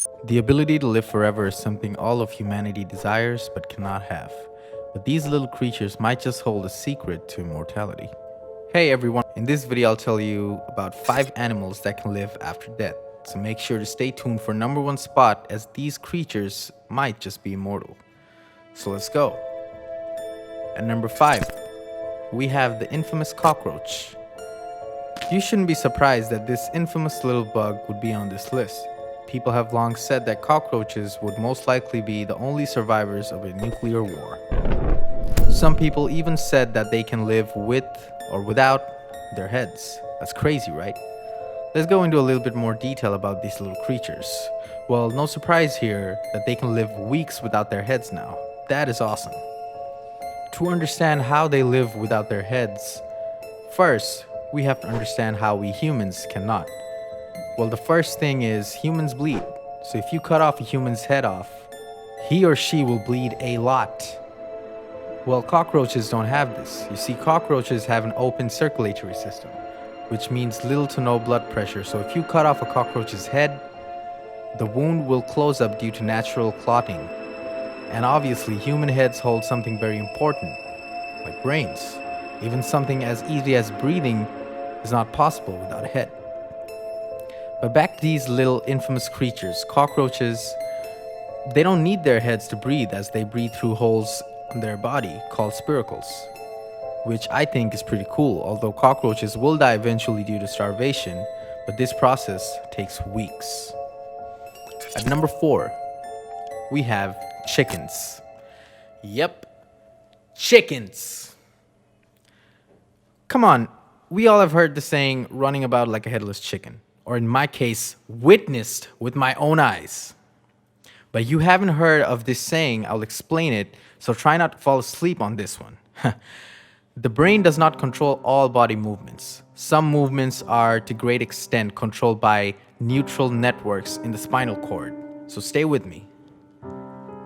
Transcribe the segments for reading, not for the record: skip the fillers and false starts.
The ability to live forever is something all of humanity desires but cannot have. But these little creatures might just hold a secret to immortality. Hey everyone, in this video I'll tell you about 5 animals that can live after death. So make sure to stay tuned for number 1 spot as these creatures might just be immortal. So let's go. At number 5, we have the infamous cockroach. You shouldn't be surprised that this infamous little bug would be on this list. People have long said that cockroaches would most likely be the only survivors of a nuclear war. Some people even said that they can live with or without their heads. That's crazy, right? Let's go into a little bit more detail about these little creatures. Well, no surprise here that they can live weeks without their heads now. That is awesome. To understand how they live without their heads, first, we have to understand how we humans cannot. Well, the first thing is humans bleed. So if you cut off a human's head off, he or she will bleed a lot. Well, cockroaches don't have this. You see, cockroaches have an open circulatory system, which means little to no blood pressure. So if you cut off a cockroach's head, the wound will close up due to natural clotting. And obviously, human heads hold something very important, like brains. Even something as easy as breathing is not possible without a head. But back to these little infamous creatures, cockroaches, they don't need their heads to breathe as they breathe through holes in their body called spiracles, which I think is pretty cool, although cockroaches will die eventually due to starvation, but this process takes weeks. At number 4, we have chickens. Yep, chickens. Come on, we all have heard the saying, running about like a headless chicken, or in my case, witnessed with my own eyes. But you haven't heard of this saying, I'll explain it, so try not to fall asleep on this one. The brain does not control all body movements. Some movements are to great extent controlled by neutral networks in the spinal cord, so stay with me.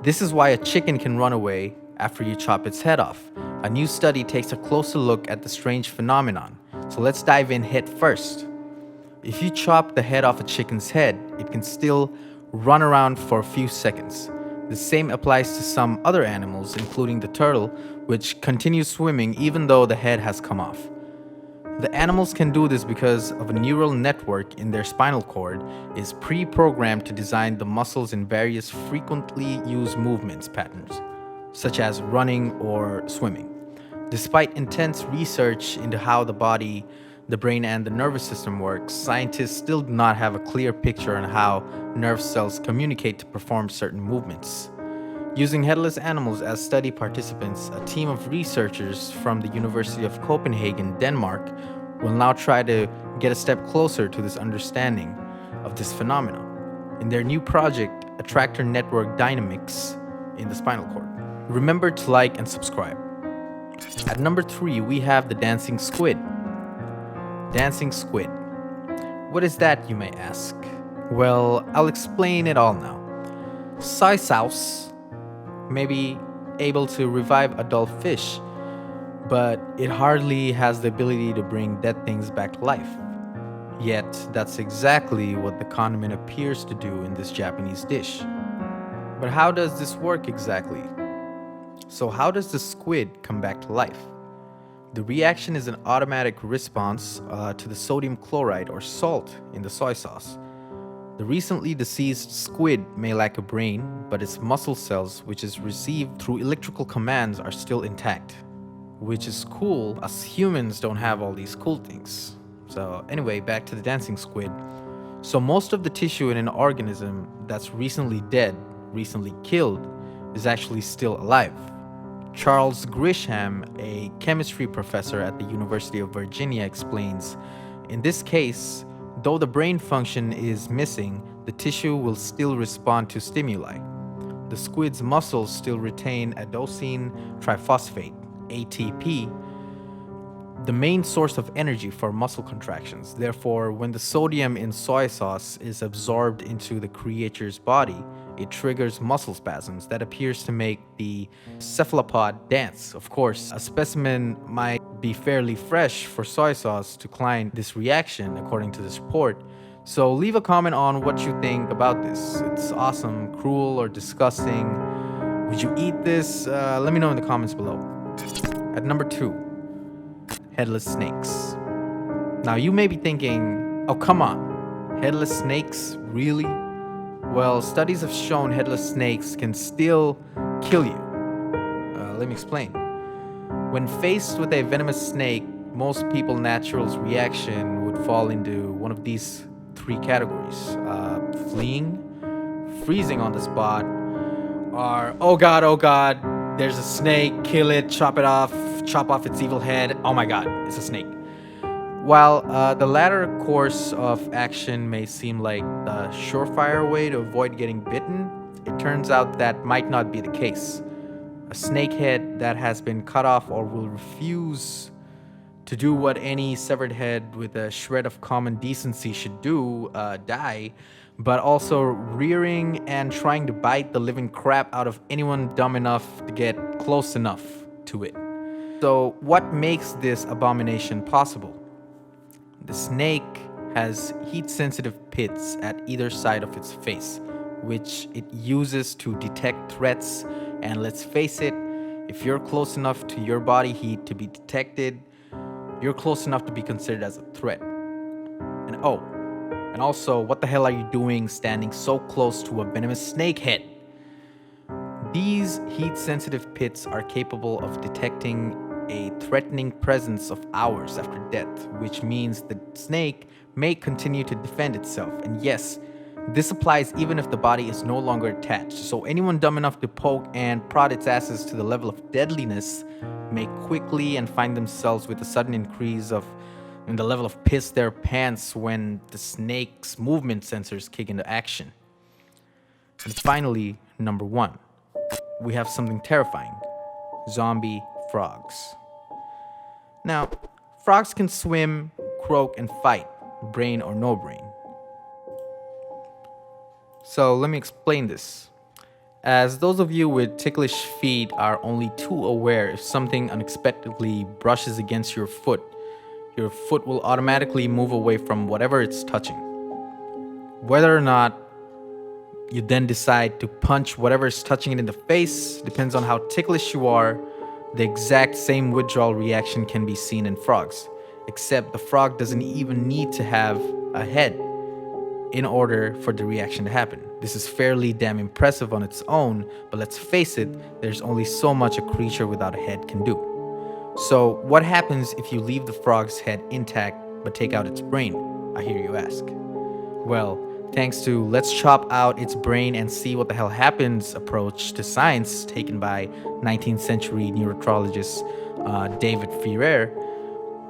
This is why a chicken can run away after you chop its head off. A new study takes a closer look at the strange phenomenon, so let's dive in head first. If you chop the head off a chicken's head, it can still run around for a few seconds. The same applies to some other animals, including the turtle, which continues swimming even though the head has come off. The animals can do this because of a neural network in their spinal cord is pre-programmed to design the muscles in various frequently used movements patterns, such as running or swimming. Despite intense research into how the body, the brain, and the nervous system works, scientists still do not have a clear picture on how nerve cells communicate to perform certain movements. Using headless animals as study participants, a team of researchers from the University of Copenhagen, Denmark, will now try to get a step closer to this understanding of this phenomenon in their new project, Attractor Network Dynamics in the spinal cord. Remember to like and subscribe. At number 3, we have the dancing squid. Dancing squid. What is that, you may ask? Well, I'll explain it all now. Soy sauce may be able to revive adult fish, but it hardly has the ability to bring dead things back to life. Yet, that's exactly what the condiment appears to do in this Japanese dish. But how does this work exactly? So how does the squid come back to life? The reaction is an automatic response to the sodium chloride or salt in the soy sauce. The recently deceased squid may lack a brain, but its muscle cells, which is received through electrical commands, are still intact. Which is cool, as humans don't have all these cool things. So anyway, back to the dancing squid. So most of the tissue in an organism that's recently dead, recently killed, is actually still alive. Charles Grisham, a chemistry professor at the University of Virginia, explains, in this case, though the brain function is missing, the tissue will still respond to stimuli. The squid's muscles still retain adenosine triphosphate, ATP, the main source of energy for muscle contractions. Therefore, when the sodium in soy sauce is absorbed into the creature's body, it triggers muscle spasms that appears to make the cephalopod dance. Of course, a specimen might be fairly fresh for soy sauce to climb this reaction, according to this report. So leave a comment on what you think about this. It's awesome, cruel, or disgusting. Would you eat this? Let me know in the comments below. At number 2, headless snakes. Now you may be thinking, oh come on, headless snakes, really? Well, studies have shown headless snakes can still kill you. Let me explain. When faced with a venomous snake, most people's natural reaction would fall into one of these 3 categories: fleeing, freezing on the spot, or oh god, there's a snake, kill it, chop off its evil head. Oh my god, it's a snake. While the latter course of action may seem like the surefire way to avoid getting bitten, it turns out that might not be the case. A snakehead that has been cut off or will refuse to do what any severed head with a shred of common decency should do, die, but also rearing and trying to bite the living crap out of anyone dumb enough to get close enough to it. So, what makes this abomination possible? The snake has heat-sensitive pits at either side of its face, which it uses to detect threats. And let's face it, if you're close enough to your body heat to be detected, you're close enough to be considered as a threat. And also, what the hell are you doing standing so close to a venomous snake head? These heat-sensitive pits are capable of detecting a threatening presence of hours after death, which means the snake may continue to defend itself. And yes, this applies even if the body is no longer attached. So anyone dumb enough to poke and prod its asses to the level of deadliness may quickly and find themselves with a sudden increase in the level of piss their pants when the snake's movement sensors kick into action. And finally, number 1, we have something terrifying: zombie frogs. Now, frogs can swim, croak, and fight, brain or no brain. So let me explain this. As those of you with ticklish feet are only too aware, if something unexpectedly brushes against your foot will automatically move away from whatever it's touching. Whether or not you then decide to punch whatever is touching it in the face depends on how ticklish you are. The exact same withdrawal reaction can be seen in frogs, except the frog doesn't even need to have a head in order for the reaction to happen. This is fairly damn impressive on its own, but let's face it, there's only so much a creature without a head can do. So what happens if you leave the frog's head intact but take out its brain, I hear you ask? Well, thanks to let's chop out its brain and see what the hell happens approach to science taken by 19th century neurobiologist David Ferrer,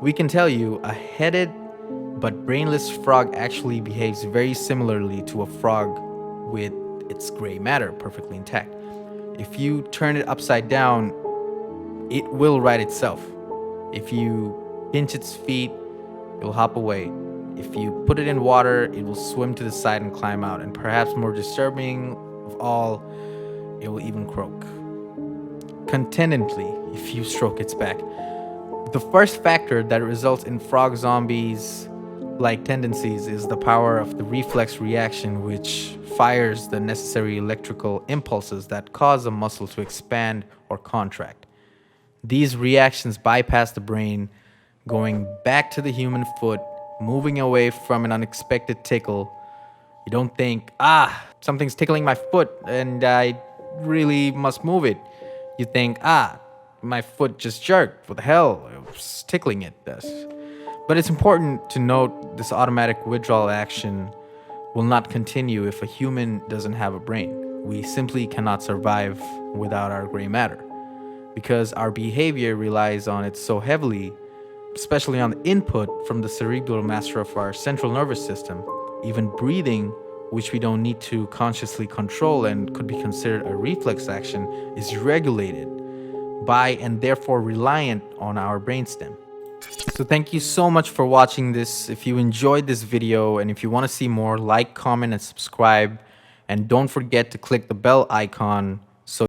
we can tell you a headed but brainless frog actually behaves very similarly to a frog with its gray matter perfectly intact. If you turn it upside down, it will right itself. If you pinch its feet, it will hop away. If you put it in water, it will swim to the side and climb out. And perhaps more disturbing of all, it will even croak contentedly if you stroke its back. The first factor that results in frog zombies like tendencies is the power of the reflex reaction, which fires the necessary electrical impulses that cause a muscle to expand or contract. These reactions bypass the brain, going back to the human foot, moving away from an unexpected tickle. You don't think, something's tickling my foot and I really must move it. You think, my foot just jerked. What the hell? It was tickling it. But it's important to note this automatic withdrawal action will not continue if a human doesn't have a brain. We simply cannot survive without our gray matter because our behavior relies on it so heavily, especially on the input from the cerebral master of our central nervous system. Even breathing, which we don't need to consciously control and could be considered a reflex action, is regulated by and therefore reliant on our brainstem. So thank you so much for watching this. If you enjoyed this video and if you want to see more, like, comment, and subscribe. And don't forget to click the bell icon